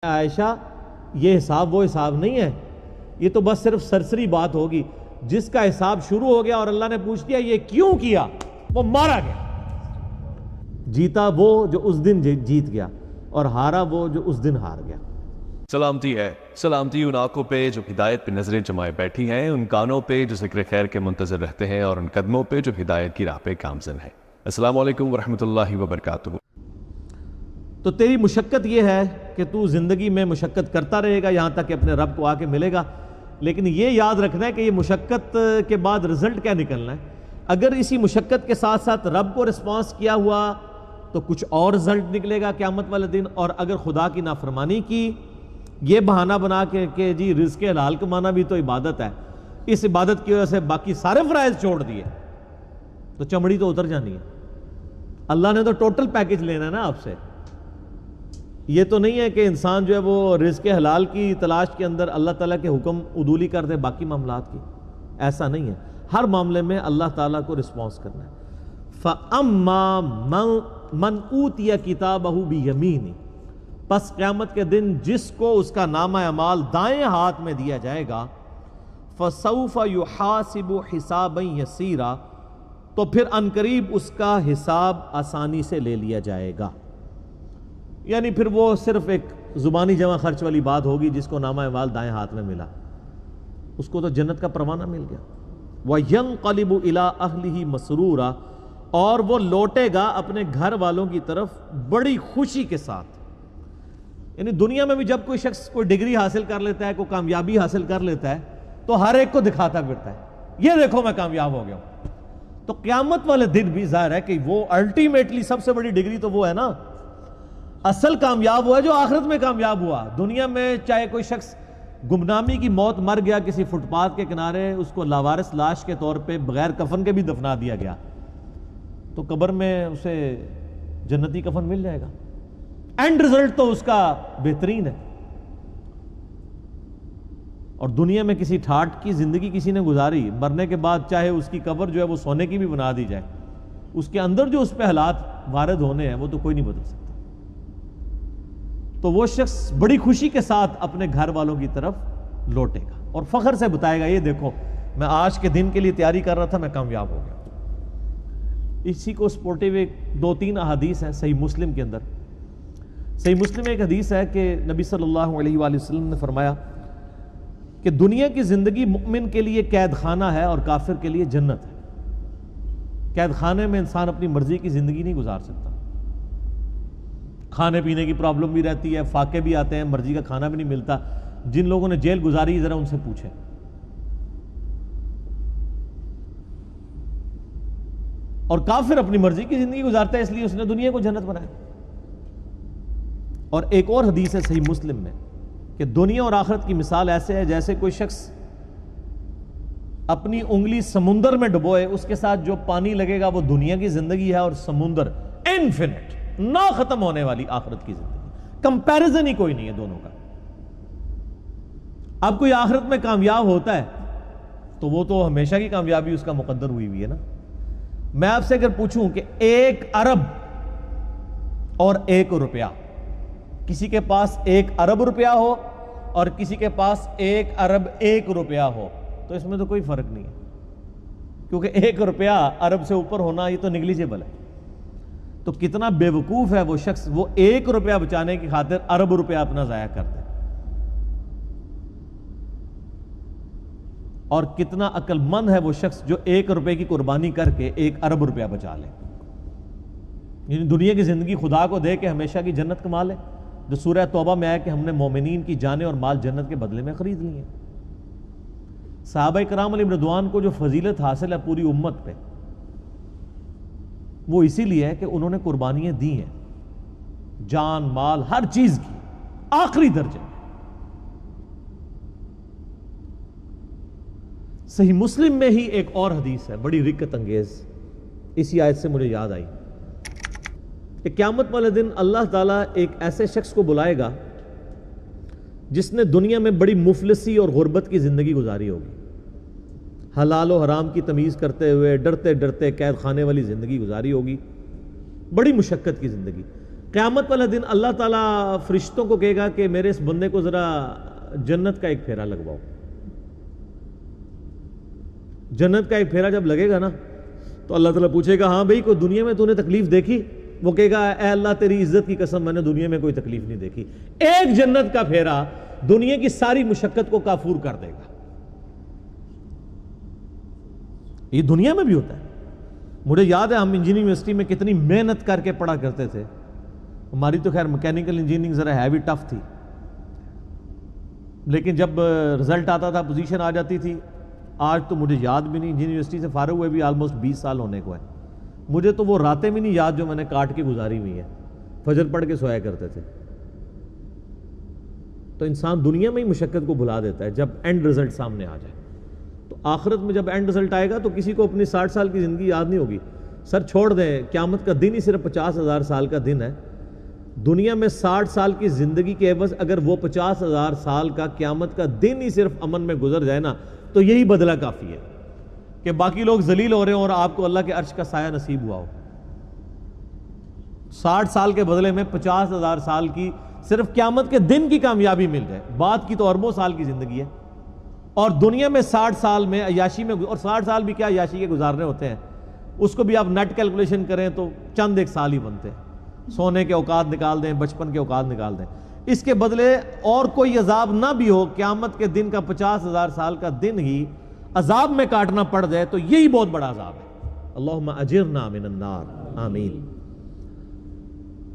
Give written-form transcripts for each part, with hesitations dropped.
عائشہ یہ حساب وہ حساب نہیں ہے، یہ تو بس صرف سرسری بات ہوگی۔ جس کا حساب شروع ہو گیا اور اللہ نے پوچھ دیا یہ کیوں کیا، وہ مارا گیا۔ جیتا وہ جو اس دن جیت گیا، اور ہارا وہ جو اس دن ہار گیا۔ سلامتی ہے، سلامتی ان آنکھوں پہ جو ہدایت پہ نظریں جمائے بیٹھی ہیں، ان کانوں پہ جو ذکر خیر کے منتظر رہتے ہیں، اور ان قدموں پہ جو ہدایت کی راہ پہ گامزن ہے۔ السلام علیکم ورحمۃ اللہ وبرکاتہ۔ تو تیری مشقت یہ ہے کہ تو زندگی میں مشقت کرتا رہے گا یہاں تک کہ اپنے رب کو آ کے ملے گا، لیکن یہ یاد رکھنا ہے کہ یہ مشقت کے بعد رزلٹ کیا نکلنا ہے۔ اگر اسی مشقت کے ساتھ ساتھ رب کو رسپانس کیا ہوا تو کچھ اور رزلٹ نکلے گا قیامت والے دن، اور اگر خدا کی نافرمانی کی، یہ بہانہ بنا کے کہ جی رزق حلال کمانا بھی تو عبادت ہے، اس عبادت کی وجہ سے باقی سارے فرائض چھوڑ دیے، تو چمڑی تو اتر جانی ہے۔ اللہ نے تو ٹوٹل پیکج لینا ہے نا آپ سے۔ یہ تو نہیں ہے کہ انسان جو ہے وہ رزق حلال کی تلاش کے اندر اللہ تعالیٰ کے حکم عدولی کر دے باقی معاملات کی، ایسا نہیں ہے۔ ہر معاملے میں اللہ تعالیٰ کو رسپانس کرنا ہے۔ فَأَمَّا مَنْ أُوتِيَ كِتَابَهُ بِيَمِينِهِ، پس قیامت کے دن جس کو اس کا نامہ اعمال دائیں ہاتھ میں دیا جائے گا، فَسَوْفَ يُحَاسِبُ حِسَابًا يَسِيرًا، تو پھر عنقریب اس کا حساب آسانی سے لے لیا جائے گا۔ یعنی پھر وہ صرف ایک زبانی جمع خرچ والی بات ہوگی، جس کو نامہ اعمال دائیں ہاتھ میں ملا اس کو تو جنت کا پروانہ مل گیا۔ وَيَنْقَلِبُ إِلَىٰ أَهْلِهِ مَسْرُورًا، اور وہ لوٹے گا اپنے گھر والوں کی طرف بڑی خوشی کے ساتھ۔ یعنی دنیا میں بھی جب کوئی شخص کوئی ڈگری حاصل کر لیتا ہے، کوئی کامیابی حاصل کر لیتا ہے، تو ہر ایک کو دکھاتا پھرتا ہے، یہ دیکھو میں کامیاب ہو گیا ہوں۔ تو قیامت والے دن بھی ظاہر ہے کہ وہ الٹیمیٹلی سب سے بڑی ڈگری تو وہ ہے نا، اصل کامیاب ہوا ہے جو آخرت میں کامیاب ہوا۔ دنیا میں چاہے کوئی شخص گمنامی کی موت مر گیا کسی فٹ پاتھ کے کنارے، اس کو لاوارث لاش کے طور پہ بغیر کفن کے بھی دفنا دیا گیا، تو قبر میں اسے جنتی کفن مل جائے گا۔ اینڈ رزلٹ تو اس کا بہترین ہے۔ اور دنیا میں کسی ٹھاٹ کی زندگی کسی نے گزاری، مرنے کے بعد چاہے اس کی قبر جو ہے وہ سونے کی بھی بنا دی جائے، اس کے اندر جو اس پہ حالات وارد ہونے ہیں وہ تو کوئی نہیں بدل سکتا۔ تو وہ شخص بڑی خوشی کے ساتھ اپنے گھر والوں کی طرف لوٹے گا اور فخر سے بتائے گا، یہ دیکھو میں آج کے دن کے لیے تیاری کر رہا تھا، میں کامیاب ہو گیا۔ اسی کو سپورٹو ایک دو تین احادیث ہیں صحیح مسلم کے اندر۔ صحیح مسلم میں ایک حدیث ہے کہ نبی صلی اللہ علیہ وآلہ وسلم نے فرمایا کہ دنیا کی زندگی مومن کے لیے قید خانہ ہے اور کافر کے لیے جنت ہے۔ قید خانے میں انسان اپنی مرضی کی زندگی نہیں گزار سکتا، کھانے پینے کی پرابلم بھی رہتی ہے، فاقے بھی آتے ہیں، مرضی کا کھانا بھی نہیں ملتا۔ جن لوگوں نے جیل گزاری ذرا ان سے پوچھیں۔ اور کافر اپنی مرضی کی زندگی گزارتا ہے، اس لیے اس نے دنیا کو جنت بنایا۔ اور ایک اور حدیث ہے صحیح مسلم میں کہ دنیا اور آخرت کی مثال ایسے ہے جیسے کوئی شخص اپنی انگلی سمندر میں ڈبوئے، اس کے ساتھ جو پانی لگے گا وہ دنیا کی زندگی ہے، اور سمندر انفینٹ نہ ختم ہونے والی آخرت کی زندگی، کمپیریزن ہی کوئی نہیں ہے دونوں کا۔ اب کوئی آخرت میں کامیاب ہوتا ہے تو وہ تو ہمیشہ کی کامیابی اس کا مقدر ہوئی ہوئی ہے نا۔ میں آپ سے اگر پوچھوں کہ 1 ارب اور 1 روپیہ، کسی کے پاس 1 ارب روپیہ ہو اور کسی کے پاس 1 ارب 1 روپیہ ہو، تو اس میں تو کوئی فرق نہیں ہے، کیونکہ 1 روپیہ ارب سے اوپر ہونا یہ تو نیگلیجیبل ہے۔ تو کتنا بے وقوف ہے وہ شخص، وہ 1 روپیہ بچانے کی خاطر ارب روپیہ اپنا ضائع کر دے، اور کتنا عقل مند ہے وہ شخص جو 1 روپے کی قربانی کر کے 1 ارب روپیہ بچا لے۔ یعنی دنیا کی زندگی خدا کو دے کے ہمیشہ کی جنت کما لے، جو سورہ توبہ میں آیا کہ ہم نے مومنین کی جانیں اور مال جنت کے بدلے میں خرید لی ہیں۔ صحابہ کرام علیہ رضوان کو جو فضیلت حاصل ہے پوری امت پہ، وہ اسی لیے ہے کہ انہوں نے قربانیاں دی ہیں، جان مال ہر چیز کی، آخری درجے میں۔ صحیح مسلم میں ہی ایک اور حدیث ہے بڑی رکت انگیز، اسی آیت سے مجھے یاد آئی کہ قیامت والے دن اللہ تعالیٰ ایک ایسے شخص کو بلائے گا جس نے دنیا میں بڑی مفلسی اور غربت کی زندگی گزاری ہوگی، حلال و حرام کی تمیز کرتے ہوئے ڈرتے ڈرتے قید خانے والی زندگی گزاری ہوگی، بڑی مشقت کی زندگی۔ قیامت والا دن اللہ تعالیٰ فرشتوں کو کہے گا کہ میرے اس بندے کو ذرا جنت کا ایک پھیرا لگواؤ. جنت کا ایک پھیرا جب لگے گا نا تو اللہ تعالیٰ پوچھے گا ہاں بھائی کوئی دنیا میں تو نے تکلیف دیکھی؟ وہ کہے گا اے اللہ تیری عزت کی قسم میں نے دنیا میں کوئی تکلیف نہیں دیکھی. ایک جنت کا پھیرا دنیا کی ساری مشقت کو کافور کر دے گا. یہ دنیا میں بھی ہوتا ہے. مجھے یاد ہے ہم انجینئرنگ یونیورسٹی میں کتنی محنت کر کے پڑھا کرتے تھے. ہماری تو خیر میکینیکل انجینئرنگ ذرا ہیوی ٹف تھی، لیکن جب رزلٹ آتا تھا پوزیشن آ جاتی تھی. آج تو مجھے یاد بھی نہیں، انجینئرنگ یونیورسٹی سے فارغ ہوئے بھی آلموسٹ 20 سال ہونے کو ہے. مجھے تو وہ راتیں بھی نہیں یاد جو میں نے کاٹ کے گزاری ہوئی ہیں. فجر پڑھ کے سویا کرتے تھے. تو انسان دنیا میں ہی مشقت کو بھلا دیتا ہے جب اینڈ رزلٹ سامنے آ جائے. تو آخرت میں جب اینڈ رزلٹ آئے گا تو کسی کو اپنی 60 سال کی زندگی یاد نہیں ہوگی. سر چھوڑ دیں، قیامت کا دن ہی صرف 50,000 سال کا دن ہے. دنیا میں 60 سال کی زندگی کے عوض اگر وہ 50,000 سال کا قیامت کا دن ہی صرف امن میں گزر جائے نا تو یہی بدلہ کافی ہے کہ باقی لوگ ذلیل ہو رہے ہوں اور آپ کو اللہ کے عرش کا سایہ نصیب ہوا ہو. 60 سال کے بدلے میں 50,000 سال کی صرف قیامت کے دن کی کامیابی مل جائے. بات کی تو اربوں سال کی زندگی ہے اور دنیا میں 60 سال میں عیاشی میں، اور 60 سال بھی کیا عیاشی کے گزارنے ہوتے ہیں، اس کو بھی آپ نیٹ کیلکولیشن کریں تو چند ایک سال ہی بنتے ہیں. سونے کے اوقات نکال دیں، بچپن کے اوقات نکال دیں. اس کے بدلے اور کوئی عذاب نہ بھی ہو، قیامت کے دن کا 50,000 سال کا دن ہی عذاب میں کاٹنا پڑ جائے تو یہی بہت بڑا عذاب ہے. اللہم اجرنا من النار، آمین.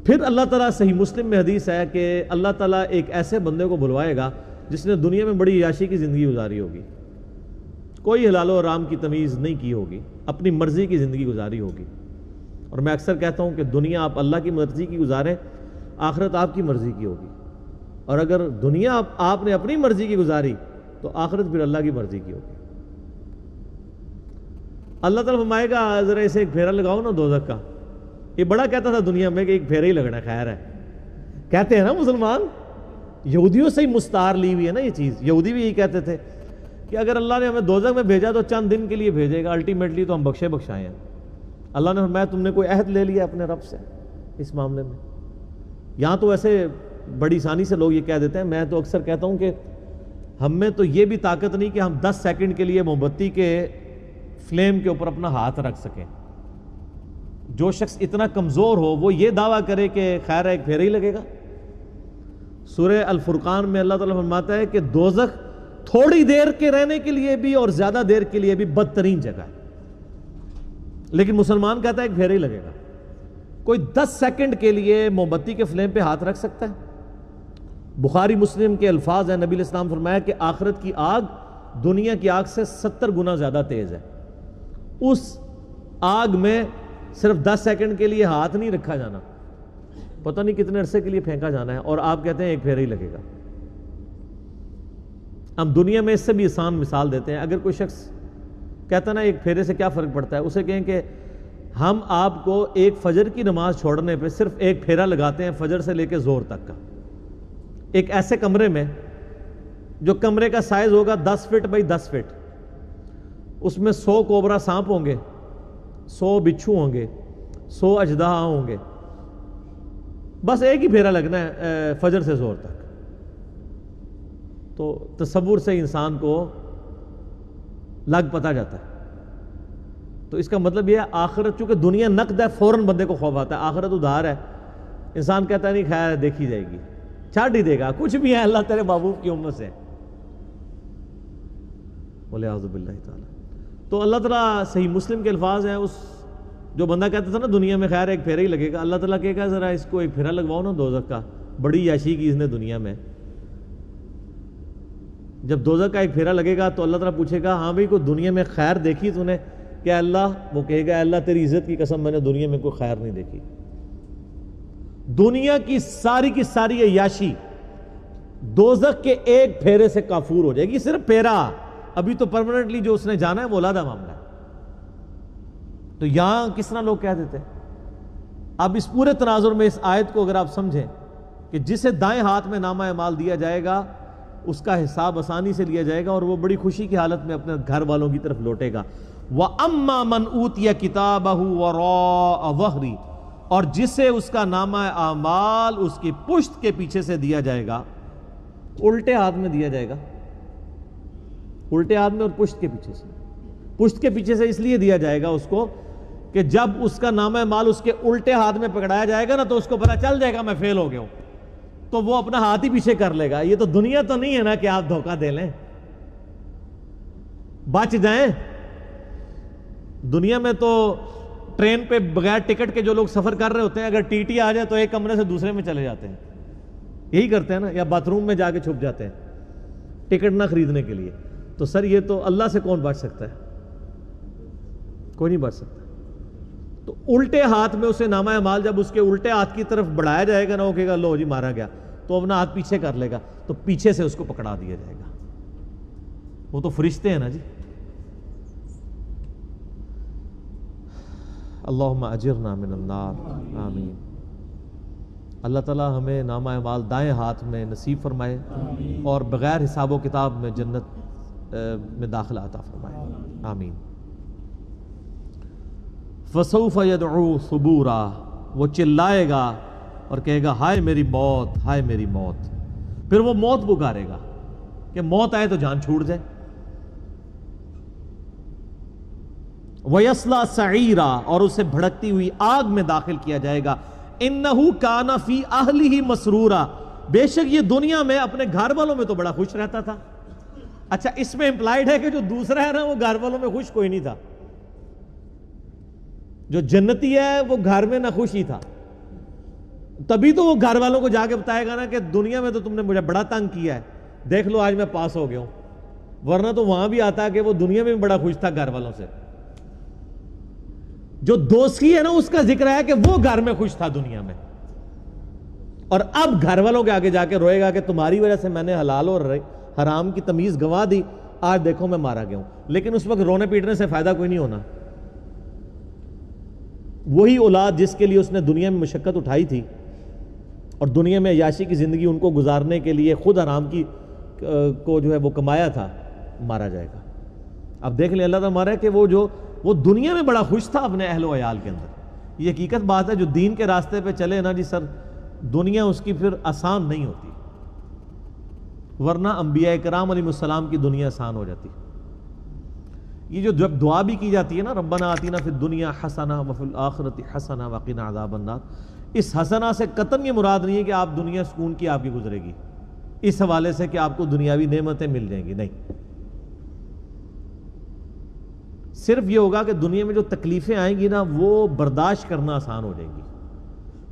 پھر اللہ تعالیٰ، صحیح مسلم میں حدیث ہے کہ اللہ تعالیٰ ایک ایسے بندے کو بلوائے گا جس نے دنیا میں بڑی عیاشی کی زندگی گزاری ہوگی، کوئی حلال و حرام کی تمیز نہیں کی ہوگی، اپنی مرضی کی زندگی گزاری ہوگی. اور میں اکثر کہتا ہوں کہ دنیا آپ اللہ کی مرضی کی گزاریں، آخرت آپ کی مرضی کی ہوگی. اور اگر دنیا آپ نے اپنی مرضی کی گزاری تو آخرت پھر اللہ کی مرضی کی ہوگی. اللہ تعالیٰ فرمائے گا ذرا اسے ایک پھیرا لگاؤ نا دوزخ کا. یہ بڑا کہتا تھا دنیا میں کہ ایک پھیرا ہی لگنا خیر ہے. کہتے ہیں نا مسلمان، یہودیوں سے ہی مستعار لی ہوئی ہے نا یہ چیز. یہودی بھی یہی کہتے تھے کہ اگر اللہ نے ہمیں دوزخ میں بھیجا تو چند دن کے لیے بھیجے گا، الٹیمیٹلی تو ہم بخشے بخشائے ہیں. اللہ نے فرمایا تم نے کوئی عہد لے لیا اپنے رب سے اس معاملے میں؟ یہاں تو ایسے بڑی آسانی سے لوگ یہ کہہ دیتے ہیں. میں تو اکثر کہتا ہوں کہ ہم میں تو یہ بھی طاقت نہیں کہ ہم 10 سیکنڈ کے لیے موم بتی کے فلیم کے اوپر اپنا ہاتھ رکھ سکیں. جو شخص اتنا کمزور ہو وہ یہ دعویٰ کرے کہ خیر ایک پھیرا ہی لگے گا. سورہ الفرقان میں اللہ تعالیٰ فرماتا ہے کہ دوزخ تھوڑی دیر کے رہنے کے لیے بھی اور زیادہ دیر کے لیے بھی بدترین جگہ ہے، لیکن مسلمان کہتا ہے ایک پھیرا ہی لگے گا. کوئی 10 سیکنڈ کے لیے موم بتی کے فلیم پہ ہاتھ رکھ سکتا ہے؟ بخاری مسلم کے الفاظ ہیں، نبی علیہ السلام فرمایا کہ آخرت کی آگ دنیا کی آگ سے 70 گنا زیادہ تیز ہے. اس آگ میں صرف 10 سیکنڈ کے لیے ہاتھ نہیں رکھا جانا، پتہ نہیں کتنے عرصے کے لیے پھینکا جانا ہے، اور آپ کہتے ہیں ایک پھیرا ہی لگے گا. ہم دنیا میں اس سے بھی آسان مثال دیتے ہیں. اگر کوئی شخص کہتا نا ایک پھیرے سے کیا فرق پڑتا ہے، اسے کہیں کہ ہم آپ کو ایک فجر کی نماز چھوڑنے پہ صرف ایک پھیرا لگاتے ہیں فجر سے لے کے زور تک کا، ایک ایسے کمرے میں جو کمرے کا سائز ہوگا 10 فٹ بائی 10 فٹ، اس میں 100 کوبرا سانپ ہوں گے، 100 بچھو ہوں گے، 100 اژدہا ہوں گے. بس ایک ہی پھیرا لگنا ہے فجر سے زور تک. تو تصور سے انسان کو لگ پتا جاتا ہے. تو اس کا مطلب یہ ہے آخرت، چونکہ دنیا نقد ہے فوراً بندے کو خوف آتا ہے. آخرت ادھار ہے، انسان کہتا ہے نہیں خیر دیکھی جائے گی، چھاٹ ہی دے گا، کچھ بھی ہے اللہ تیرے محبوب کی امت سے. بولے اعوذ باللہ تعالی. تو اللہ تعالیٰ، صحیح مسلم کے الفاظ ہیں، اس جو بندہ کہتا تھا نا دنیا میں خیر ایک پھیرا ہی لگے گا، اللہ تعالیٰ کہے گا ذرا اس کو ایک پھیرا لگواؤ نا دوزخ کا. بڑی عیاشی کی اس نے دنیا میں. جب دوزخ کا ایک پھیرا لگے گا تو اللہ تعالیٰ پوچھے گا ہاں بھائی کوئی دنیا میں خیر دیکھی تو نے؟ کہ اللہ، وہ کہے گا اللہ تیری عزت کی قسم میں نے دنیا میں کوئی خیر نہیں دیکھی. دنیا کی ساری عیاشی دوزخ کے ایک پھیرے سے کافور ہو جائے گی. صرف پھیرا، ابھی تو پرماننٹلی جو اس نے جانا ہے وہ علیحدہ معاملہ ہے. تو یہاں کس طرح لوگ کہہ دیتے ہیں. اب اس پورے تناظر میں اس آیت کو اگر آپ سمجھیں کہ جسے دائیں ہاتھ میں نامہ اعمال دیا جائے گا اس کا حساب آسانی سے لیا جائے گا اور وہ بڑی خوشی کی حالت میں اپنے گھر والوں کی طرف لوٹے گا. وَأَمَّا مَنْ أُوتِيَ كِتَابَهُ وَرَاءَ ظَهْرِهِ، اور جسے اس کا نامہ اعمال اس کی پشت کے پیچھے سے دیا جائے گا، الٹے ہاتھ میں دیا جائے گا، الٹے ہاتھ میں اور پشت کے پیچھے سے. پشت کے پیچھے سے اس لیے دیا جائے گا اس کو کہ جب اس کا نامہ اعمال اس کے الٹے ہاتھ میں پکڑایا جائے گا نا تو اس کو پتہ چل جائے گا میں فیل ہو گیا ہوں، تو وہ اپنا ہاتھ ہی پیچھے کر لے گا. یہ تو دنیا تو نہیں ہے نا کہ آپ دھوکہ دے لیں، بچ جائیں. دنیا میں تو ٹرین پہ بغیر ٹکٹ کے جو لوگ سفر کر رہے ہوتے ہیں، اگر ٹی ٹی آ جائے تو ایک کمرے سے دوسرے میں چلے جاتے ہیں، یہی کرتے ہیں نا، یا باتھ روم میں جا کے چھپ جاتے ہیں ٹکٹ نہ خریدنے کے لیے. تو سر یہ تو اللہ سے کون بچ سکتا ہے؟ کوئی نہیں بچ سکتا. تو الٹے ہاتھ میں اسے نامہ اعمال جب اس کے الٹے ہاتھ کی طرف بڑھایا جائے گا نا، وہ کہے گا لو جی مارا گیا، تو اپنا ہاتھ پیچھے کر لے گا، تو پیچھے سے اس کو پکڑا دیا جائے گا. وہ تو فرشتے ہیں نا جی. اللہم اجرنا من النار، آمین. اللہ تعالیٰ ہمیں نامہ اعمال دائیں ہاتھ میں نصیب فرمائے اور بغیر حساب و کتاب میں جنت میں داخلہ عطا فرمائے، آمین. فسوف یدعو ثبورا، وہ چلائے گا اور کہے گا ہائے میری موت، ہائے میری موت. پھر وہ موت پکارے گا کہ موت آئے تو جان چھوٹ جائے. وَيَصْلَى سَعِيرًا، اور اسے بھڑکتی ہوئی آگ میں داخل کیا جائے گا. إِنَّهُ كَانَ فِي أَهْلِهِ مَسْرُورًا، بے شک یہ دنیا میں اپنے گھر والوں میں تو بڑا خوش رہتا تھا. اچھا اس میں امپلائیڈ ہے کہ جو دوسرا ہے نا وہ گھر والوں میں خوش کوئی نہیں تھا. جو جنتی ہے وہ گھر میں نہ خوش ہی تھا. تبھی تو وہ گھر والوں کو جا کے بتائے گا نا کہ دنیا میں تو تم نے مجھے بڑا تنگ کیا ہے، دیکھ لو آج میں پاس ہو گیا ہوں. ورنہ تو وہاں بھی آتا کہ وہ دنیا میں بھی بڑا خوش تھا گھر والوں سے. جو دوستی ہے نا اس کا ذکر ہے کہ وہ گھر میں خوش تھا دنیا میں، اور اب گھر والوں کے آگے جا کے روئے گا کہ تمہاری وجہ سے میں نے حلال اور حرام کی تمیز گنوا دی، آج دیکھو میں مارا گیا ہوں. لیکن اس وقت رونے پیٹنے سے فائدہ کوئی نہیں ہونا. وہی اولاد جس کے لیے اس نے دنیا میں مشقت اٹھائی تھی اور دنیا میں عیاشی کی زندگی ان کو گزارنے کے لیے خود حرام کی کو جو ہے وہ کمایا تھا، مارا جائے گا. اب دیکھ لیں اللہ تعالیٰ ہمارا ہے کہ وہ دنیا میں بڑا خوش تھا اپنے اہل و عیال کے اندر. یہ حقیقت بات ہے، جو دین کے راستے پہ چلے نا جی سر، دنیا اس کی پھر آسان نہیں ہوتی، ورنہ انبیاء کرام علیہ السلام کی دنیا آسان ہو جاتی. یہ جو جب دعا بھی کی جاتی ہے نا، ربنا آتینا فی الدنیا حسنہ وفی الآخرۃ حسنہ وقنا عذاب النار، اس حسنہ سے قطعاً یہ مراد نہیں ہے کہ آپ دنیا سکون کی آپ کی گزرے گی اس حوالے سے کہ آپ کو دنیاوی نعمتیں مل جائیں گی، نہیں. صرف یہ ہوگا کہ دنیا میں جو تکلیفیں آئیں گی نا وہ برداشت کرنا آسان ہو جائیں گی.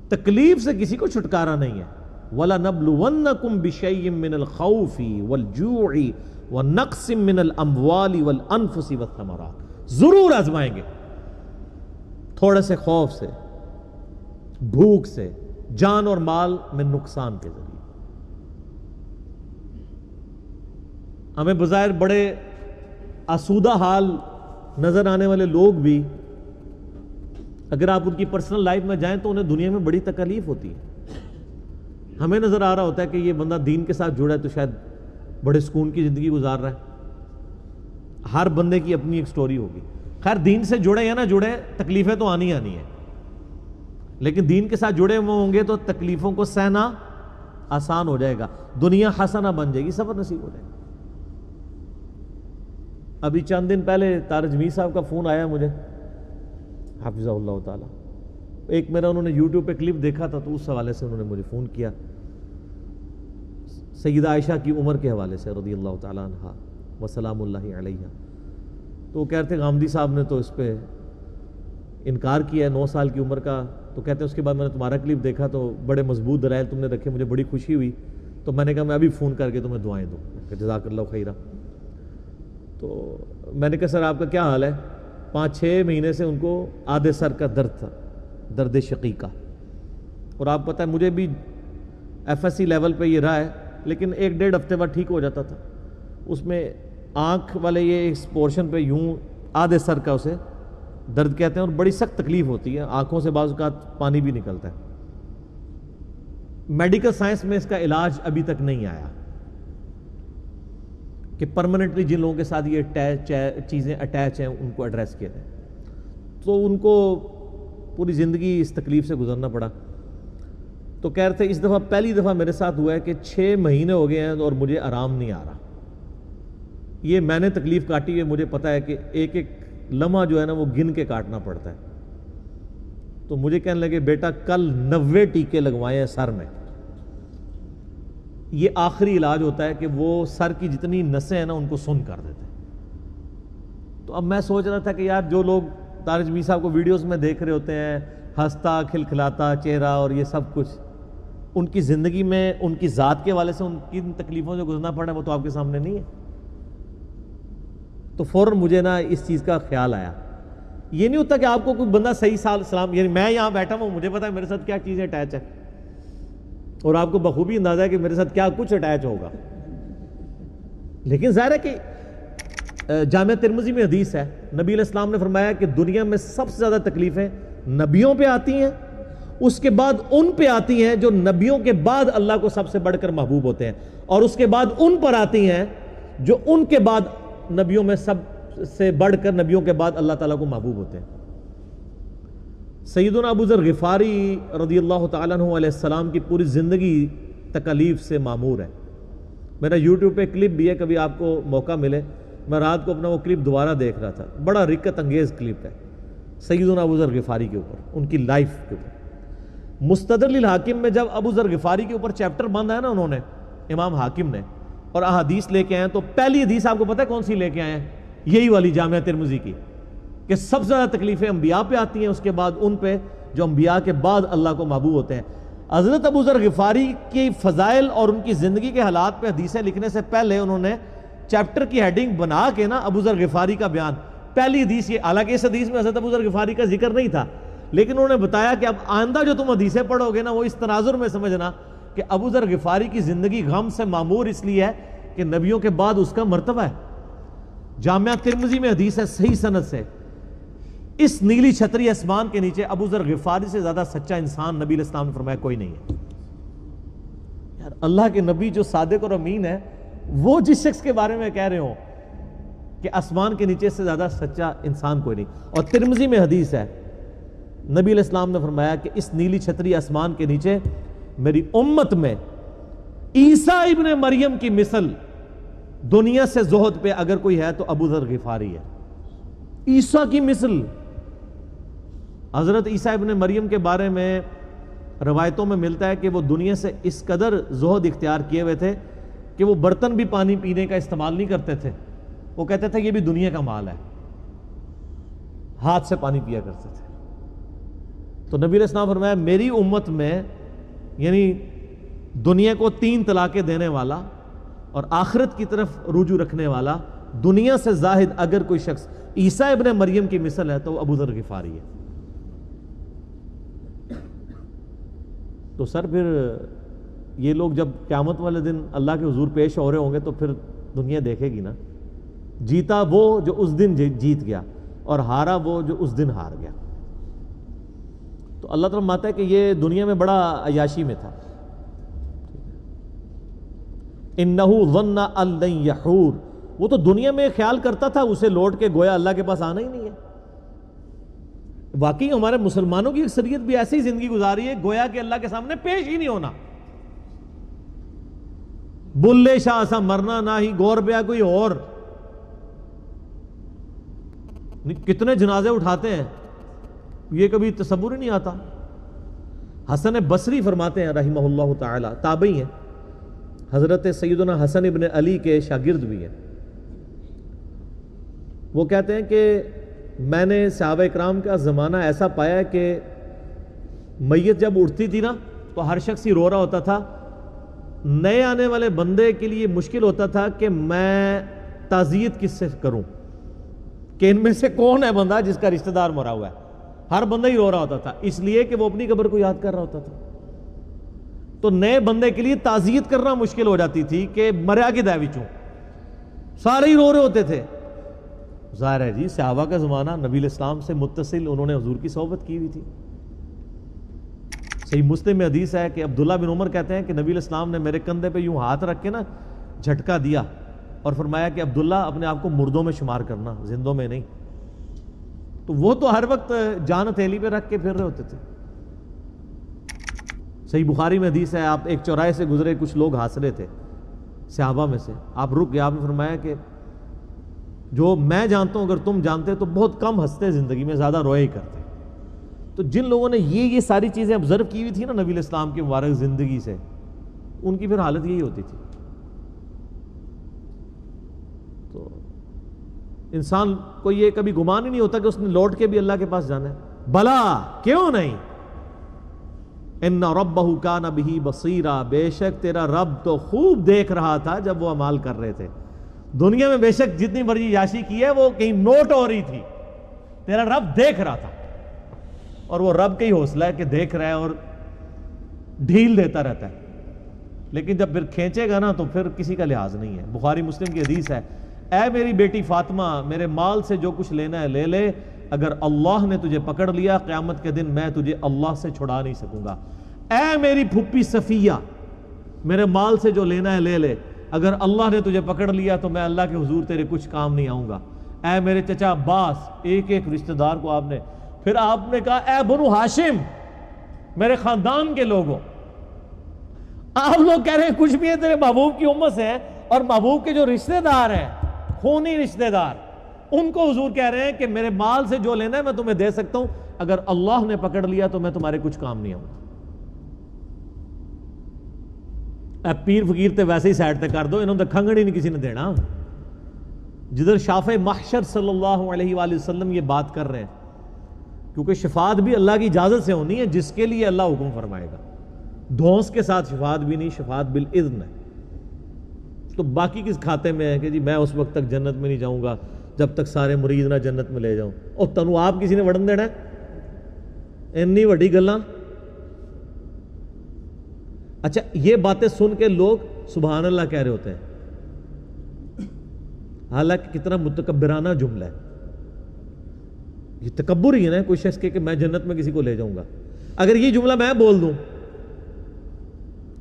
تکلیف سے کسی کو چھٹکارا نہیں ہے. وَلَنَبْلُوَنَّكُمْ بِشَيْءٍ مِّنَ الْخَوْفِ وَالْجُوعِ وَنَقْصٍ مِّنَ الْأَمْوَالِ وَالْأَنفُسِ وَالثَّمَرَاتِ، ضرور آزمائیں گے تھوڑے سے خوف سے، بھوک سے، جان اور مال میں نقصان کے ذریعے. ہمیں بظاہر بڑے آسودہ حال نظر آنے والے لوگ بھی اگر آپ ان کی پرسنل لائف میں جائیں تو انہیں دنیا میں بڑی تکلیف ہوتی ہے. ہمیں نظر آ رہا ہوتا ہے کہ یہ بندہ دین کے ساتھ جڑا ہے تو شاید بڑے سکون کی زندگی گزار رہا ہے. ہر بندے کی اپنی ایک سٹوری ہوگی. خیر دین سے جڑے یا نہ جڑے تکلیفیں تو آنی آنی ہیں، لیکن دین کے ساتھ جڑے ہوئے ہوں گے تو تکلیفوں کو سہنا آسان ہو جائے گا، دنیا حسنہ بن جائے گی، صبر نصیب ہو جائے گا. ابھی چند دن پہلے تارج میر صاحب کا فون آیا مجھے، حافظہ اللہ تعالی. ایک میرا انہوں نے یوٹیوب پہ کلپ دیکھا تھا تو اس حوالے سے انہوں نے مجھے فون کیا، سیدہ عائشہ کی عمر کے حوالے سے رضی اللہ تعالیٰ عنہا وسلام اللہ علیہ. تو وہ کہتے ہیں غامدی صاحب نے تو اس پہ انکار کیا ہے 9 سال کی عمر کا. تو کہتے ہیں اس کے بعد میں نے تمہارا کلپ دیکھا تو بڑے مضبوط دلائل تم نے رکھے، مجھے بڑی خوشی ہوئی. تو میں نے کہا میں ابھی فون کر کے تمہیں دعائیں دوں کہ جزاک اللہ خیرہ. تو میں نے کہا سر آپ کا کیا حال ہے؟ 5-6 مہینے سے ان کو آدھے سر کا درد تھا، درد شقیقہ. اور آپ پتہ ہے مجھے بھی ایف ایس سی لیول پہ یہ رہا ہے، لیکن 1-1.5 ہفتے بعد ٹھیک ہو جاتا تھا. اس میں آنکھ والے یہ اس پورشن پہ یوں آدھے سر کا اسے درد کہتے ہیں اور بڑی سخت تکلیف ہوتی ہے، آنکھوں سے بعض اوقات پانی بھی نکلتا ہے. میڈیکل سائنس میں اس کا علاج ابھی تک نہیں آیا کہ پرماننٹلی جن لوگوں کے ساتھ یہ چیزیں اٹیچ ہیں ان کو ایڈریس کیا جائے. تو ان کو پوری زندگی اس تکلیف سے گزرنا پڑا. تو کہہ رہے تھے اس دفعہ پہلی دفعہ میرے ساتھ ہوا ہے کہ 6 مہینے ہو گئے ہیں اور مجھے آرام نہیں آ رہا. یہ میں نے تکلیف کاٹی ہے, مجھے پتا ہے کہ ایک ایک لمحہ جو ہے نا وہ گن کے کاٹنا پڑتا ہے. تو مجھے کہنے لگے بیٹا کل 90 ٹیکے لگوائے ہیں سر میں, یہ آخری علاج ہوتا ہے کہ وہ سر کی جتنی نسیں ہیں نا ان کو سن کر دیتے ہیں. تو اب میں سوچ رہا تھا کہ یار جو لوگ طارق جمیل صاحب کو ویڈیوز میں دیکھ رہے ہوتے ہیں, ہنستا کھلکھلاتا چہرہ اور یہ سب کچھ, ان کی زندگی میں ان کی ذات کے حوالے سے ان کی تکلیفوں سے گزرنا پڑا ہے, وہ تو آپ کے سامنے نہیں ہے. تو فوراً مجھے نا اس چیز کا خیال آیا. یہ نہیں ہوتا کہ آپ کو کوئی بندہ صحیح سلام, یعنی میں یہاں بیٹھا ہوں, مجھے پتا ہے میرے ساتھ کیا چیزیں اٹیچ ہے, اور آپ کو بخوبی اندازہ ہے کہ میرے ساتھ کیا کچھ اٹیچ ہوگا. لیکن ظاہر ہے کہ جامعہ ترمذی میں حدیث ہے, نبی علیہ السلام نے فرمایا کہ دنیا میں سب سے زیادہ تکلیفیں نبیوں پہ آتی ہیں, اس کے بعد ان پہ آتی ہیں جو نبیوں کے بعد اللہ کو سب سے بڑھ کر محبوب ہوتے ہیں, اور اس کے بعد ان پر آتی ہیں جو ان کے بعد نبیوں میں سب سے بڑھ کر نبیوں کے بعد اللہ تعالیٰ کو محبوب ہوتے ہیں. سیدنا ابو ذر غفاری رضی اللہ تعالیٰ عنہ علیہ السلام کی پوری زندگی تکالیف سے معمور ہے. میرا یوٹیوب پہ کلپ بھی ہے, کبھی آپ کو موقع ملے. میں رات کو اپنا وہ کلپ دوبارہ دیکھ رہا تھا, بڑا رکت انگیز کلپ ہے سیدنا ابو ذر غفاری کے اوپر, ان کی لائف کے اوپر. مستدرک للحاکم میں جب ابو ذر غفاری کے اوپر چیپٹر باندھا ہے نا انہوں نے, امام حاکم نے, اور احادیث لے کے آئے, تو پہلی حدیث آپ کو پتہ ہے کون سی لے کے آئے ہیں؟ یہی والی جامعہ ترمذی کی, کہ سب سے زیادہ تکلیفیں انبیاء پہ آتی ہیں, اس کے بعد ان پہ جو انبیاء کے بعد اللہ کو محبوب ہوتے ہیں. حضرت ابو ذر غفاری کی فضائل اور ان کی زندگی کے حالات پہ حدیثیں لکھنے سے پہلے انہوں نے چیپٹر کی ہیڈنگ بنا کے نا ابو ذر غفاری کا بیان, پہلی حدیث یہ, حالانکہ اس حدیث میں حضرت ابو ذر غفاری کا ذکر نہیں تھا, لیکن انہوں نے بتایا کہ اب آئندہ جو تم حدیثیں پڑھو گے نا وہ اس تناظر میں سمجھنا کہ ابو ذر غفاری کی زندگی غم سے معمور اس لیے ہے کہ نبیوں کے بعد اس کا مرتبہ ہے. جامعہ ترمذی میں حدیث ہے صحیح سند سے, اس نیلی چھتری آسمان کے نیچے ابو ذر غفاری سے زیادہ سچا انسان نبی علیہ السلام نے فرمایا کوئی نہیں ہے. یار اللہ کے نبی جو صادق اور امین ہے, وہ جس شخص کے بارے میں کہہ رہے ہوں کہ آسمان کے نیچے سے زیادہ سچا انسان کوئی نہیں. اور ترمذی میں حدیث ہے, نبی علیہ السلام نے فرمایا کہ اس نیلی چھتری آسمان کے نیچے میری امت میں عیسیٰ ابن مریم کی مثل دنیا سے زہد پہ اگر کوئی ہے تو ابو ذر غفاری ہے. عیسیٰ کی مثل. حضرت عیسیٰ ابن مریم کے بارے میں روایتوں میں ملتا ہے کہ وہ دنیا سے اس قدر زہد اختیار کیے ہوئے تھے کہ وہ برتن بھی پانی پینے کا استعمال نہیں کرتے تھے, وہ کہتے تھے یہ بھی دنیا کا مال ہے, ہاتھ سے پانی پیا کرتے تھے. تو نبی علیہ السلام فرمایا میری امت میں, یعنی دنیا کو 3 طلاقیں دینے والا اور آخرت کی طرف رجوع رکھنے والا, دنیا سے زاہد اگر کوئی شخص عیسیٰ ابن مریم کی مثل ہے تو وہ ابو ذر غفاری ہے. تو سر پھر یہ لوگ جب قیامت والے دن اللہ کے حضور پیش ہو رہے ہوں گے تو پھر دنیا دیکھے گی نا, جیتا وہ جو اس دن جیت گیا اور ہارا وہ جو اس دن ہار گیا. تو اللہ تعالیٰ ماتا ہے کہ یہ دنیا میں بڑا عیاشی میں تھا. انہو ظن ان لن یحور, وہ تو دنیا میں خیال کرتا تھا اسے لوٹ کے گویا اللہ کے پاس آنا ہی نہیں ہے. واقعی ہمارے مسلمانوں کی اکثریت بھی ایسی زندگی گزاری ہے گویا کہ اللہ کے سامنے پیش ہی نہیں ہونا. بلے شاہ سا مرنا نہ ہی گور پیا کوئی اور, کتنے جنازے اٹھاتے ہیں یہ کبھی تصور ہی نہیں آتا. حسن بصری فرماتے ہیں رحمہ اللہ تعالی, تابعی ہیں, حضرت سیدنا حسن ابن علی کے شاگرد بھی ہیں. وہ کہتے ہیں کہ میں نے صحابہ اکرام کا زمانہ ایسا پایا کہ میت جب اٹھتی تھی نا تو ہر شخص ہی رو رہا ہوتا تھا. نئے آنے والے بندے کے لیے مشکل ہوتا تھا کہ میں تعزیت کس سے کروں, کہ ان میں سے کون ہے بندہ جس کا رشتہ دار مرا ہوا ہے. ہر بندہ ہی رو رہا ہوتا تھا اس لیے کہ وہ اپنی قبر کو یاد کر رہا ہوتا تھا. تو نئے بندے کے لیے تعزیت کرنا مشکل ہو جاتی تھی کہ مریا کے دے وچوں, سارے ہی رو رہے ہوتے تھے. ظاہر ہے جی صحابہ کا زمانہ, نبی علیہ السلام سے متصل انہوں نے حضور کی صحبت کی ہوئی تھی. صحیح مسلم میں حدیث ہے کہ عبداللہ بن عمر کہتے ہیں کہ نبی علیہ السلام نے میرے کندھے پہ یوں ہاتھ رکھ کے نا جھٹکا دیا اور فرمایا کہ عبداللہ اپنے آپ کو مردوں میں شمار کرنا, زندوں میں نہیں. تو وہ تو ہر وقت جان ہتھیلی پہ رکھ کے پھر رہے ہوتے تھے. صحیح بخاری میں حدیث ہے, آپ ایک چوراہے سے گزرے, کچھ لوگ ہنس رہے تھے صحابہ میں سے, آپ رک گئے, آپ نے فرمایا کہ جو میں جانتا ہوں اگر تم جانتے تو بہت کم ہنستے زندگی میں, زیادہ روئے ہی کرتے. تو جن لوگوں نے یہ ساری چیزیں آبزرو کی ہوئی تھی نا نبی علیہ السلام کی مبارک زندگی سے, ان کی پھر حالت یہی ہوتی تھی. تو انسان کو یہ کبھی گمان ہی نہیں ہوتا کہ اس نے لوٹ کے بھی اللہ کے پاس جانا ہے. بلا کیوں نہیں, ان ربہ کان بہ بصیرا, بے شک تیرا رب تو خوب دیکھ رہا تھا جب وہ اعمال کر رہے تھے. دنیا میں بے شک جتنی مرضی یاشی کی ہے وہ کہیں نوٹ ہو رہی تھی, تیرا رب دیکھ رہا تھا. اور وہ رب کا ہی حوصلہ ہے کہ دیکھ رہا ہے اور ڈھیل دیتا رہتا ہے, لیکن جب پھر کھینچے گا نا تو پھر کسی کا لحاظ نہیں ہے. بخاری مسلم کی حدیث ہے, اے میری بیٹی فاطمہ, میرے مال سے جو کچھ لینا ہے لے لے, اگر اللہ نے تجھے پکڑ لیا قیامت کے دن میں تجھے اللہ سے چھڑا نہیں سکوں گا. اے میری پھپھی صفیہ, میرے مال سے جو لینا ہے لے لے, اگر اللہ نے تجھے پکڑ لیا تو میں اللہ کے حضور تیرے کچھ کام نہیں آؤں گا. اے میرے چچا عباس, ایک ایک رشتہ دار کو آپ نے, پھر آپ نے کہا اے بنو ہاشم, میرے خاندان کے لوگوں. آپ لوگ کہہ رہے ہیں کچھ بھی ہے, تیرے محبوب کی امت سے ہیں, اور محبوب کے جو رشتہ دار ہیں, خونی رشتہ دار, ان کو حضور کہہ رہے ہیں کہ میرے مال سے جو لینا ہے میں تمہیں دے سکتا ہوں, اگر اللہ نے پکڑ لیا تو میں تمہارے کچھ کام نہیں آؤں گا. اے پیر فقیر تے ویسے ہی سائڈ تے کر دو, انہوں نے کھنگڑ ہی نہیں کسی نے دینا. جدھر شافع محشر صلی اللہ علیہ وآلہ وسلم یہ بات کر رہے ہیں, کیونکہ شفاعت بھی اللہ کی اجازت سے ہونی ہے جس کے لیے اللہ حکم فرمائے گا. دھونس کے ساتھ شفاعت بھی نہیں, شفاعت بالاذن ہے. تو باقی کس کھاتے میں ہے کہ جی میں اس وقت تک جنت میں نہیں جاؤں گا جب تک سارے مرید نہ جنت میں لے جاؤں, اور تنو آپ کسی نے وڑن دینا ہے انی وڈی گلاں. اچھا یہ باتیں سن کے لوگ سبحان اللہ کہہ رہے ہوتے ہیں, حالانکہ کتنا متکبرانہ جملہ ہے. یہ تکبر ہی ہے نا کوئی شخص کہ میں جنت میں کسی کو لے جاؤں گا. اگر یہ جملہ میں بول دوں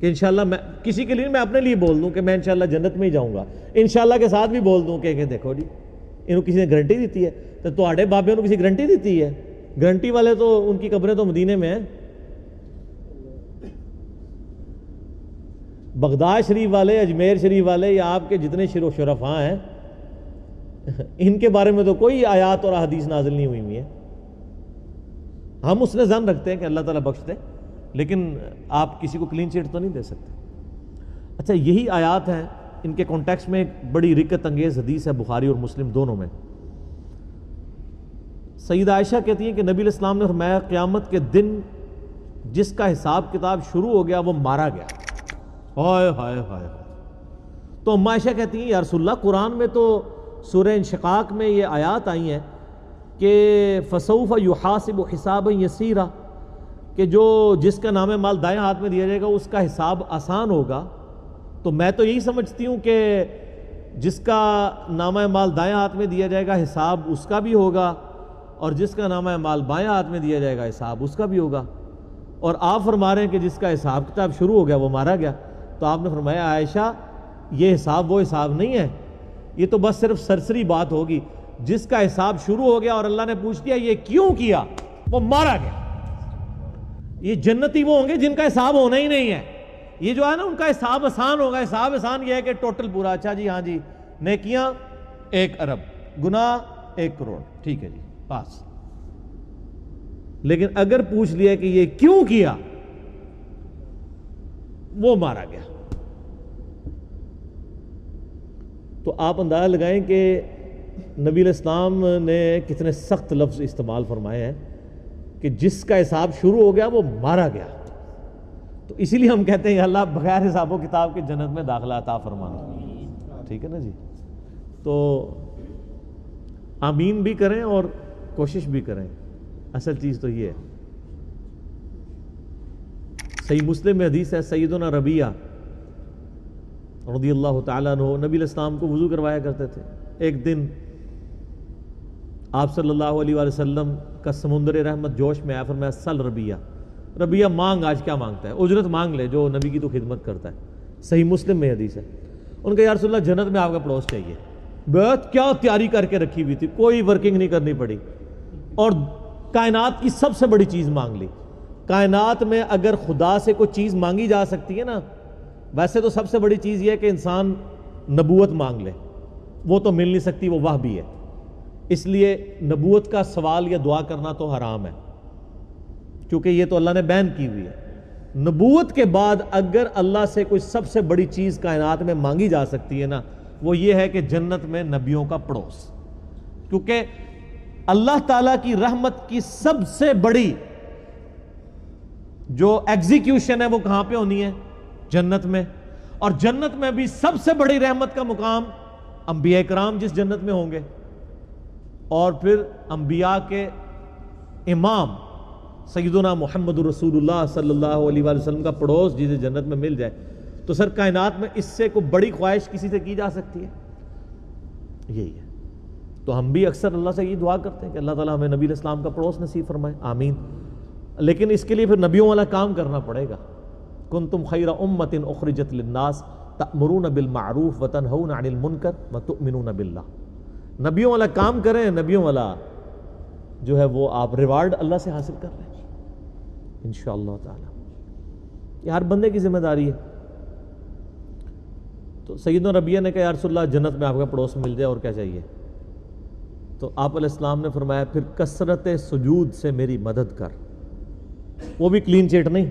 کہ انشاءاللہ, میں کسی کے لیے, میں اپنے لیے بول دوں کہ میں انشاءاللہ جنت میں ہی جاؤں گا, انشاءاللہ کے ساتھ بھی بول دوں کہ دیکھو جی انہوں کسی نے گارنٹی دیتی ہے, تو تواڈے بابے انہوں کسی گارنٹی دیتی ہے؟ گارنٹی والے تو ان کی قبریں تو مدینے میں ہیں. بغداد شریف والے, اجمیر شریف والے, یا آپ کے جتنے شرفاء ہیں, ان کے بارے میں تو کوئی آیات اور احادیث نازل نہیں ہوئی ہیں. ہم اس نے ظن رکھتے ہیں کہ اللہ تعالیٰ بخش دے, لیکن آپ کسی کو کلین چٹ تو نہیں دے سکتے. اچھا یہی آیات ہیں, ان کے کانٹیکسٹ میں ایک بڑی رکت انگیز حدیث ہے بخاری اور مسلم دونوں میں. سیدہ عائشہ کہتی ہیں کہ نبی علیہ السلام نے فرمایا قیامت کے دن جس کا حساب کتاب شروع ہو گیا وہ مارا گیا. ہائے ہائے ہائے. تو ام عائشہ کہتی ہیں یا رسول اللہ, قرآن میں تو سورہ انشقاق میں یہ آیات آئی ہیں کہ فسوف یحاسب حسابا یسیرا, کہ جو جس کا نام مال دائیں ہاتھ میں دیا جائے گا اس کا حساب آسان ہوگا. تو میں تو یہی سمجھتی ہوں کہ جس کا نامہ مال دائیں ہاتھ میں دیا جائے گا حساب اس کا بھی ہوگا, اور جس کا نامہ مال بائیں ہاتھ میں دیا جائے گا حساب اس کا بھی ہوگا. اور آپ فرما رہے ہیں کہ جس کا حساب کتاب شروع ہو گیا وہ مارا گیا. تو آپ نے فرمایا عائشہ یہ حساب وہ حساب نہیں ہے, یہ تو بس صرف سرسری بات ہوگی. جس کا حساب شروع ہو گیا اور اللہ نے پوچھ دیا یہ کیوں کیا, وہ مارا گیا. یہ جنتی وہ ہوں گے جن کا حساب ہونا ہی نہیں ہے. یہ جو ہے نا ان کا حساب آسان ہوگا. حساب آسان یہ ہے کہ ٹوٹل پورا, اچھا جی ہاں جی نیکیاں 1 ارب, گناہ 1 کروڑ, ٹھیک ہے جی پاس. لیکن اگر پوچھ لیا کہ یہ کیوں کیا, وہ مارا گیا. تو آپ اندازہ لگائیں کہ نبی علیہ السلام نے کتنے سخت لفظ استعمال فرمائے ہیں کہ جس کا حساب شروع ہو گیا وہ مارا گیا. تو اسی لیے ہم کہتے ہیں اللہ بغیر حساب و کتاب کے جنت میں داخلہ عطا فرمانا. ٹھیک ہے نا جی. تو آمین بھی کریں اور کوشش بھی کریں, اصل چیز تو یہ ہے. صحیح مسلم میں حدیث ہے, سیدنا ربیعہ رضی اللہ تعالیٰ عنہ نبی علیہ السلام کو وضو کروایا کرتے تھے. ایک دن آپ صلی اللہ علیہ وآلہ وسلم کا سمندر رحمت جوش میں آیا, فرمایا سل ربیعہ, ربیعہ مانگ, آج کیا مانگتا ہے, اجرت مانگ لے جو نبی کی تو خدمت کرتا ہے. صحیح مسلم میں حدیث ہے. ان کا یا رسول اللہ جنت میں آپ کا پڑوس چاہیے. بہت کیا تیاری کر کے رکھی ہوئی تھی, کوئی ورکنگ نہیں کرنی پڑی. اور کائنات کی سب سے بڑی چیز مانگ لی. کائنات میں اگر خدا سے کوئی چیز مانگی جا سکتی ہے نا، ویسے تو سب سے بڑی چیز یہ ہے کہ انسان نبوت مانگ لے، وہ تو مل نہیں سکتی، وہ وحی ہے. اس لیے نبوت کا سوال یا دعا کرنا تو حرام ہے، کیونکہ یہ تو اللہ نے بین کی ہوئی ہے. نبوت کے بعد اگر اللہ سے کوئی سب سے بڑی چیز کائنات میں مانگی جا سکتی ہے نا، وہ یہ ہے کہ جنت میں نبیوں کا پڑوس. کیونکہ اللہ تعالیٰ کی رحمت کی سب سے بڑی جو ایگزیکیوشن ہے وہ کہاں پہ ہونی ہے؟ جنت میں. اور جنت میں بھی سب سے بڑی رحمت کا مقام انبیاء کرام جس جنت میں ہوں گے، اور پھر انبیاء کے امام سیدنا محمد رسول اللہ صلی اللہ علیہ وآلہ وسلم کا پڑوس جسے جنت میں مل جائے، تو سر کائنات میں اس سے کوئی بڑی خواہش کسی سے کی جا سکتی ہے؟ یہی ہے. تو ہم بھی اکثر اللہ سے یہ دعا کرتے ہیں کہ اللہ تعالیٰ ہمیں نبی علیہ السلام کا پڑوس نصیب فرمائے، آمین. لیکن اس کے لیے پھر نبیوں والا کام کرنا پڑے گا. کنتم خیر امت اخرجت للناس تأمرون بالمعروف وتنہون عن المنکر وتؤمنون باللہ. نبیوں والا کام کریں، نبیوں والا جو ہے وہ آپ ریوارڈ اللہ سے حاصل کر رہے ہیں انشاءاللہ تعالی. یہ ہر بندے کی ذمہ داری ہے. تو سیدنا ربیہ نے کہا یا رسول اللہ جنت میں آپ کا پڑوس مل جائے اور کیا چاہیے؟ تو آپ علیہ السلام نے فرمایا پھر کثرت سجود سے میری مدد کر. وہ بھی کلین چیٹ نہیں،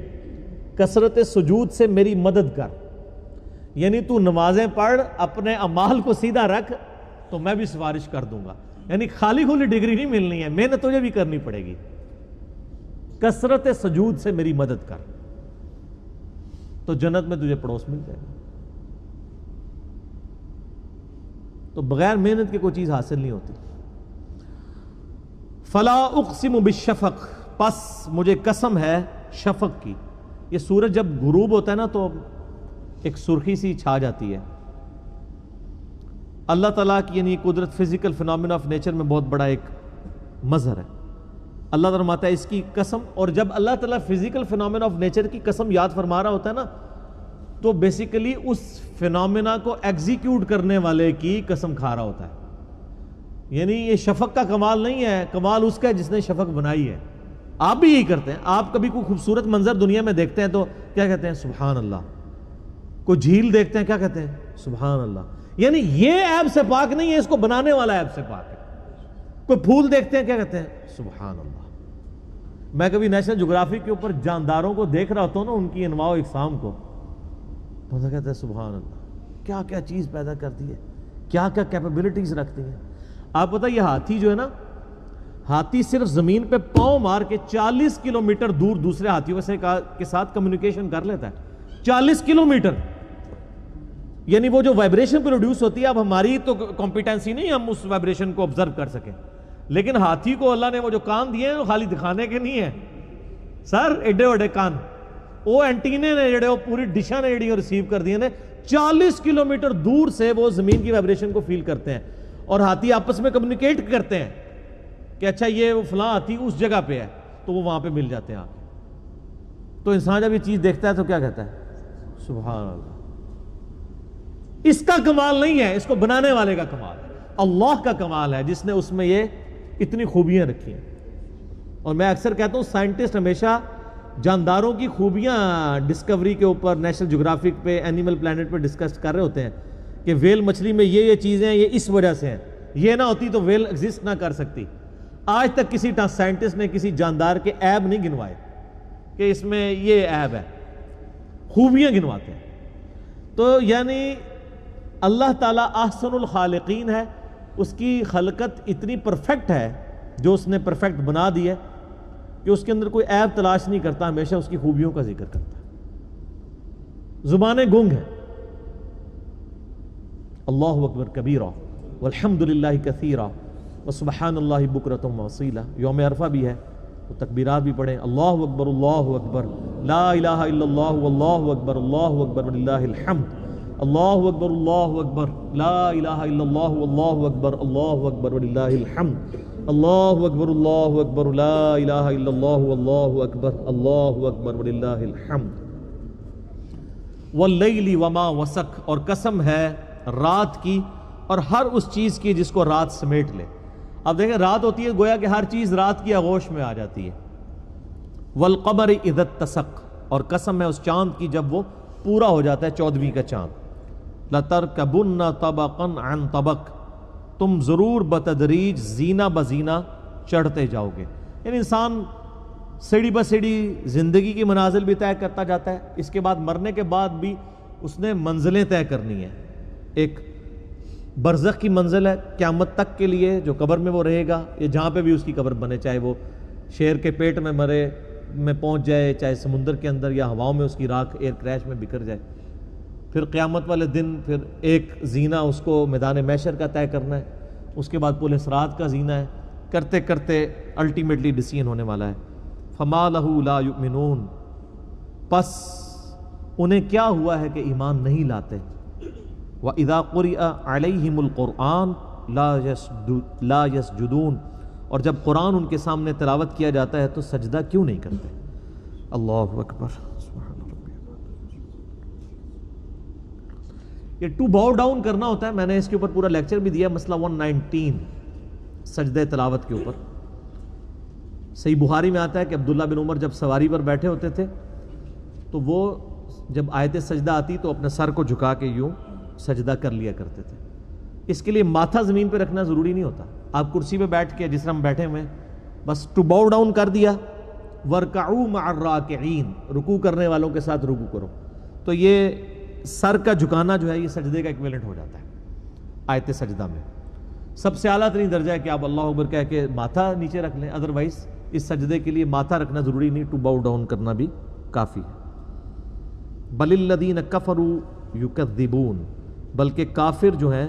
کثرت سجود سے میری مدد کر. یعنی تو نمازیں پڑھ، اپنے اعمال کو سیدھا رکھ تو میں بھی سفارش کر دوں گا. یعنی خالی کھلی ڈگری نہیں ملنی ہے، محنت تجھے بھی کرنی پڑے گی. کثرت سجود سے میری مدد کر تو جنت میں تجھے پڑوس مل جائے گا. تو بغیر محنت کے کوئی چیز حاصل نہیں ہوتی. فلا اقسم بالشفق، پس مجھے قسم ہے شفق کی. یہ سورج جب غروب ہوتا ہے نا تو ایک سرخی سی چھا جاتی ہے. اللہ تعالیٰ کی یعنی قدرت فزیکل فینومینا آف نیچر میں بہت بڑا ایک مظہر ہے. اللہ تعالیٰ فرماتا ہے اس کی قسم. اور جب اللہ تعالیٰ فزیکل فینومینا آف نیچر کی قسم یاد فرما رہا ہوتا ہے نا تو بیسیکلی اس فینومینا کو ایگزیکیوٹ کرنے والے کی قسم کھا رہا ہوتا ہے. یعنی یہ شفق کا کمال نہیں ہے، کمال اس کا ہے جس نے شفق بنائی ہے. آپ بھی یہی کرتے ہیں. آپ کبھی کوئی خوبصورت منظر دنیا میں دیکھتے ہیں تو کیا کہتے ہیں؟ سبحان اللہ. کوئی جھیل دیکھتے ہیں کیا کہتے ہیں؟ سبحان اللہ. یعنی یہ عیب سے پاک نہیں ہے، اس کو بنانے والا عیب سے پاک ہے. کوئی پھول دیکھتے ہیں کیا کہتے ہیں؟ سبحان اللہ. میں کبھی نیشنل جغرافی کے اوپر جانداروں کو دیکھ رہا ہوتا ہوں نا، ان کی انواع و اقسام کو، تو کہتے ہیں سبحان اللہ، کیا کیا چیز پیدا کرتی ہے، کیا کیا کیپیبلٹیز رکھتی ہیں. آپ پتہ یہ ہاتھی جو ہے نا، ہاتھی صرف زمین پہ پاؤں مار کے 40 کلومیٹر دور دوسرے ہاتھیوں کے ساتھ کمیونیکیشن کر لیتا ہے. 40 کلومیٹر. یعنی وہ جو وائبریشن پروڈیوس ہوتی ہے، اب ہماری تو کمپیٹنسی نہیں ہم اس وائبریشن کو آبزرو کر سکیں، لیکن ہاتھی کو اللہ نے وہ جو کان دیے ہیں وہ خالی دکھانے کے نہیں ہیں سر، ایڈے وڈے کان. وہ اینٹینے نے جڑے وہ پوری ڈشاں نے جڑی ریسیو کر دیے نے، 40 کلومیٹر دور سے وہ زمین کی وائبریشن کو فیل کرتے ہیں. اور ہاتھی آپس میں کمیونیکیٹ کرتے ہیں کہ اچھا یہ وہ فلاں ہاتھی اس جگہ پہ ہے، تو وہ وہاں پہ مل جاتے ہیں آپ. تو انسان جب یہ چیز دیکھتا ہے تو کیا کہتا ہے؟ سبحان اللہ. اس کا کمال نہیں ہے، اس کو بنانے والے کا کمال ہے. اللہ کا کمال ہے جس نے اس میں یہ اتنی خوبیاں رکھی ہیں. اور میں اکثر کہتا ہوں سائنٹسٹ ہمیشہ جانداروں کی خوبیاں ڈسکوری کے اوپر نیشنل جغرافک پہ، اینیمل پلانٹ پہ ڈسکس کر رہے ہوتے ہیں کہ ویل مچھلی میں یہ چیزیں ہیں، یہ اس وجہ سے ہیں، یہ نہ ہوتی تو ویل ایگزسٹ نہ کر سکتی. آج تک کسی سائنٹسٹ نے کسی جاندار کے عیب نہیں گنوائے کہ اس میں یہ عیب ہے، خوبیاں گنواتے ہیں. تو یعنی اللہ تعالیٰ احسن الخالقین ہے، اس کی خلقت اتنی پرفیکٹ ہے جو اس نے پرفیکٹ بنا دی ہے کہ اس کے اندر کوئی عیب تلاش نہیں کرتا، ہمیشہ اس کی خوبیوں کا ذکر کرتا ہے. زبانیں گنگ ہیں. اللہ اکبر کبیرہ والحمد للہ کثیرہ وسبحان اللہ بکرۃ واصیلہ. یوم عرفہ بھی ہے تو تکبیرات بھی پڑھیں. اللہ اکبر لا الہ الا اللہ واللہ اکبر وللہ الحمد. اللہ اکبر لا الہ الا اللہ واللہ اکبر وللہ الحمد. اللہ اکبر لا الہ الا اللہ واللہ اکبر وللہ الحمد. واللیل وما وسق، اور قسم ہے رات کی اور ہر اس چیز کی جس کو رات سمیٹ لے. اب دیکھیں رات ہوتی ہے گویا کہ ہر چیز رات کی آغوش میں آ جاتی ہے. والقمر اذا اتسق، اور قسم ہے اس چاند کی جب وہ پورا ہو جاتا ہے 14ویں کا چاند. لترکبن طبقا عن طبق، تم ضرور بتدریج زینہ بزینہ چڑھتے جاؤ گے. یعنی انسان سیڑھی بہ سیڑھی زندگی کی منازل بھی طے کرتا جاتا ہے، اس کے بعد مرنے کے بعد بھی اس نے منزلیں طے کرنی ہیں. ایک برزخ کی منزل ہے قیامت تک کے لیے جو قبر میں وہ رہے گا، یا جہاں پہ بھی اس کی قبر بنے، چاہے وہ شیر کے پیٹ میں مرے میں پہنچ جائے، چاہے سمندر کے اندر یا ہواؤں میں اس کی راکھ ایئر کریش میں بکھر جائے. پھر قیامت والے دن پھر ایک زینہ اس کو میدان محشر کا طے کرنا ہے، اس کے بعد پل صراط کا زینہ ہے. کرتے کرتے الٹیمیٹلی ڈسیزن ہونے والا ہے. فما لہ لا یؤمنون، پس انہیں کیا ہوا ہے کہ ایمان نہیں لاتے. وَإِذَا قُرِئَ عَلَيْهِمُ الْقُرْآنُ لَا يَسْجُدُونَ، اور جب قرآن ان کے سامنے تلاوت کیا جاتا ہے تو سجدہ کیوں نہیں کرتے. اللہ اکبر. یہ ٹو باؤ ڈاؤن کرنا ہوتا ہے. میں نے اس کے اوپر پورا لیکچر بھی دیا، مسئلہ 119 سجدہ تلاوت کے اوپر. صحیح بخاری میں آتا ہے کہ عبداللہ بن عمر جب سواری پر بیٹھے ہوتے تھے تو وہ جب آیت سجدہ آتی تو اپنے سر کو جھکا کے یوں سجدہ کر لیا کرتے تھے. اس کے لیے ماتھا زمین پہ رکھنا ضروری نہیں ہوتا. آپ کرسی پہ بیٹھ کے جس طرح ہم بیٹھے ہوئے بس ٹو باؤ ڈاؤن کر دیا. وَارْكَعُوا مَعَ الرَّاكِعِينَ، رکوع کرنے والوں کے ساتھ رکوع کرو. تو یہ سر کا جھکانا جو ہے یہ سجدے کا ایکویلنٹ ہو جاتا ہے آیت سجدہ میں. سب سے اعلیٰ ترین درجہ ہے کہ آپ اللہ اکبر کہہ کے ماتھا نیچے رکھ لیں، ادروائز اس سجدے کے لیے ماتھا رکھنا ضروری نہیں، ٹو باؤ ڈاؤن کرنا بھی کافی ہے. بَلِ الَّذِينَ كَفَرُوا يُكَذِّبُونَ، بلکہ کافر جو ہیں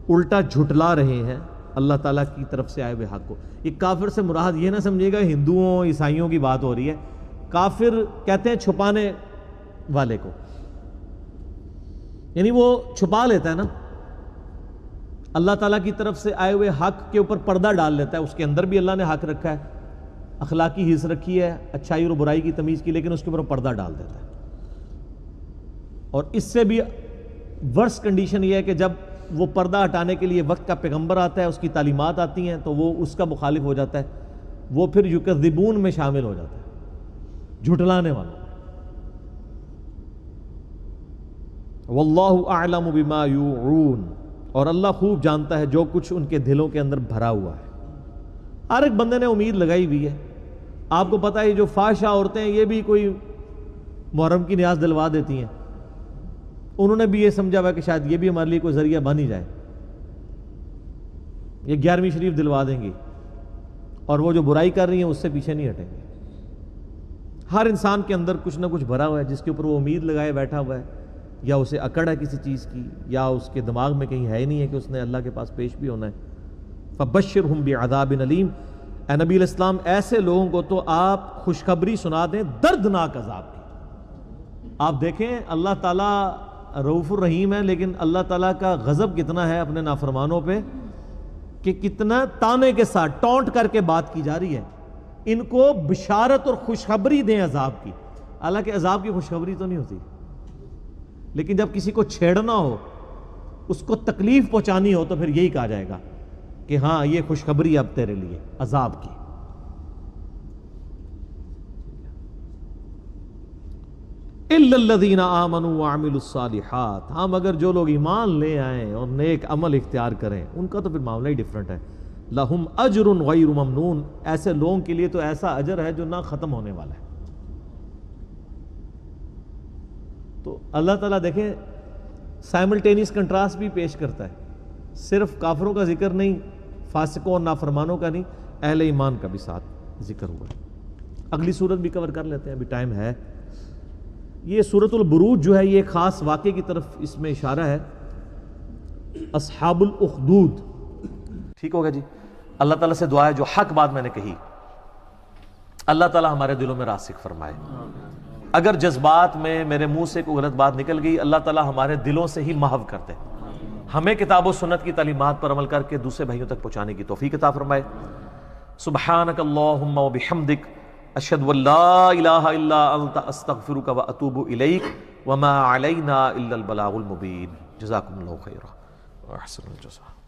الٹا جھٹلا رہے ہیں اللہ تعالیٰ کی طرف سے آئے ہوئے حق کو. یہ کافر سے مراد یہ نہ سمجھے گا ہندوؤں عیسائیوں کی بات ہو رہی ہے. کافر کہتے ہیں چھپانے والے کو، یعنی وہ چھپا لیتا ہے نا، اللہ تعالیٰ کی طرف سے آئے ہوئے حق کے اوپر پردہ ڈال لیتا ہے. اس کے اندر بھی اللہ نے حق رکھا ہے، اخلاقی حص رکھی ہے، اچھائی اور برائی کی تمیز کی، لیکن اس کے اوپر پردہ ڈال دیتا ہے. اور اس سے بھی ورس کنڈیشن یہ ہے کہ جب وہ پردہ ہٹانے کے لیے وقت کا پیغمبر آتا ہے، اس کی تعلیمات آتی ہیں تو وہ اس کا مخالف ہو جاتا ہے، وہ پھر یکذبون میں شامل ہو جاتا ہے، جھٹلانے والوں. واللہ اعلم بما یوعون، اور اللہ خوب جانتا ہے جو کچھ ان کے دلوں کے اندر بھرا ہوا ہے. ہر ایک بندے نے امید لگائی ہوئی ہے. آپ کو پتہ ہے جو فحشہ عورتیں یہ بھی کوئی محرم کی نیاز دلوا دیتی ہیں، انہوں نے بھی یہ سمجھا ہوا کہ شاید یہ بھی ہمارے لیے کوئی ذریعہ بن ہی جائے، یہ 11ویں شریف دلوا دیں گی، اور وہ جو برائی کر رہی ہیں اس سے پیچھے نہیں ہٹیں گے. ہر انسان کے اندر کچھ نہ کچھ بھرا ہوا ہے جس کے اوپر وہ امید لگائے بیٹھا ہوا ہے، یا اسے اکڑ ہے کسی چیز کی، یا اس کے دماغ میں کہیں ہے ہی نہیں ہے کہ اس نے اللہ کے پاس پیش بھی ہونا ہے. فبشرہم بعذاب علیم، اے نبی علیہ السلام ایسے لوگوں کو تو آپ خوشخبری سنا دیں دردناک عذاب کی. آپ دیکھیں اللہ تعالیٰ رؤوف الرحیم ہے، لیکن اللہ تعالیٰ کا غضب کتنا ہے اپنے نافرمانوں پہ کہ کتنا تانے کے ساتھ ٹونٹ کر کے بات کی جا رہی ہے. ان کو بشارت اور خوشخبری دیں عذاب کی، حالانکہ عذاب کی خوشخبری تو نہیں ہوتی. لیکن جب کسی کو چھیڑنا ہو، اس کو تکلیف پہنچانی ہو، تو پھر یہی کہا جائے گا کہ ہاں یہ خوشخبری اب تیرے لیے عذاب کی. اِلَّا الَّذِينَ آمَنُوا وَعَمِلُوا الصَّالِحَاتِ، ہاں مگر جو لوگ ایمان لے آئیں اور نیک عمل اختیار کریں ان کا تو پھر معاملہ ہی ڈیفرنٹ ہے. لَهُمْ أَجْرٌ غَيْرُ مَمْنُونَ، ایسے لوگوں کے لیے تو ایسا اجر ہے جو نہ ختم ہونے والا ہے. تو اللہ تعالیٰ دیکھیں سائملٹینیس کنٹراسٹ بھی پیش کرتا ہے، صرف کافروں کا ذکر نہیں، فاسقوں اور نافرمانوں کا نہیں، اہل ایمان کا بھی ساتھ ذکر ہوا ہے. اگلی صورت بھی کور کر لیتے ہیں، ابھی ٹائم ہے. یہ سورۃ البروج جو ہے یہ خاص واقعے کی طرف اس میں اشارہ ہے، اصحاب الاخدود. ٹھیک ہوگا جی. اللہ تعالیٰ سے دعا ہے جو حق بات میں نے کہی اللہ تعالیٰ ہمارے دلوں میں راسخ فرمائے. اگر جذبات میں میرے منہ سے کوئی غلط بات نکل گئی اللہ تعالیٰ ہمارے دلوں سے ہی محو کر دے، ہمیں کتاب و سنت کی تعلیمات پر عمل کر کے دوسرے بھائیوں تک پہنچانے کی توفیق عطا فرمائے. سبحانک اللہم و بحمدک، اشہد ان لا الہ الا انت، استغفرک و اتوب الیک، وما علینا الا البلاغ المبین. جزاکم اللہ خیرا و احسن الجزاء.